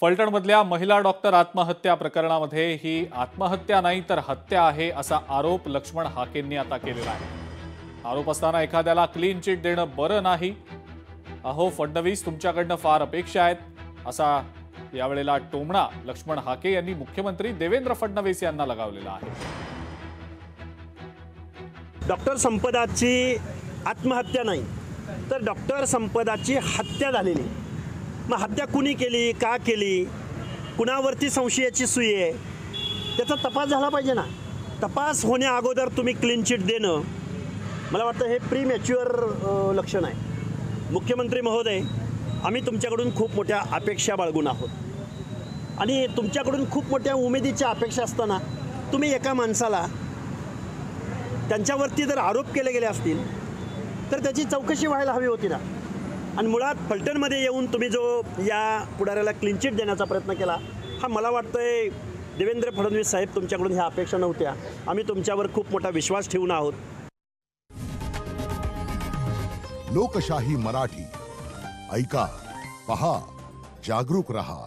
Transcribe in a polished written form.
फलटणमधल्या महिला डॉक्टर आत्महत्या प्रकरणामध्ये ही आत्महत्या नाही तर हत्या आहे असा आरोप लक्ष्मण हाकेंनी आता केलेला आहे। आरोप असताना एखाद्याला क्लीन चिट देणं बरं नाही। अहो फडणवीस, तुमच्याकडनं फार अपेक्षा आहेत असा यावेळेला टोमणा लक्ष्मण हाके यांनी मुख्यमंत्री देवेंद्र फडणवीस यांना लगावलेला आहे। डॉक्टर संपदाची आत्महत्या नाही तर डॉक्टर संपदाची हत्या झालेली। मग हत्या कुणी केली, का केली, कुणावरती संशयाची सुई आहे, त्याचा तपास झाला पाहिजे ना। तपास होण्या अगोदर तुम्ही क्लीन चिट देणं, मला वाटतं हे प्री मॅच्युअर लक्षण आहे। मुख्यमंत्री महोदय, आम्ही तुमच्याकडून खूप मोठ्या अपेक्षा बाळगून आहोत आणि तुमच्याकडून खूप मोठ्या उमेदीच्या अपेक्षा असताना तुम्ही एका माणसाला त्यांच्यावरती जर आरोप केले गेले असतील तर त्याची चौकशी व्हायला हवी होती ना। आणि मुळात फलटणमध्ये येऊन तुम्ही जो या पुढाऱ्याला क्लीन चिट देण्याचा प्रयत्न केला, हा मला वाटतंय देवेंद्र फडणवीस साहेब तुमच्याकडून ह्या अपेक्षा नव्हत्या। आम्ही तुमच्यावर खूप मोठा विश्वास ठेवून आहोत। लोकशाही मराठी ऐका, पहा, जागरूक रहा।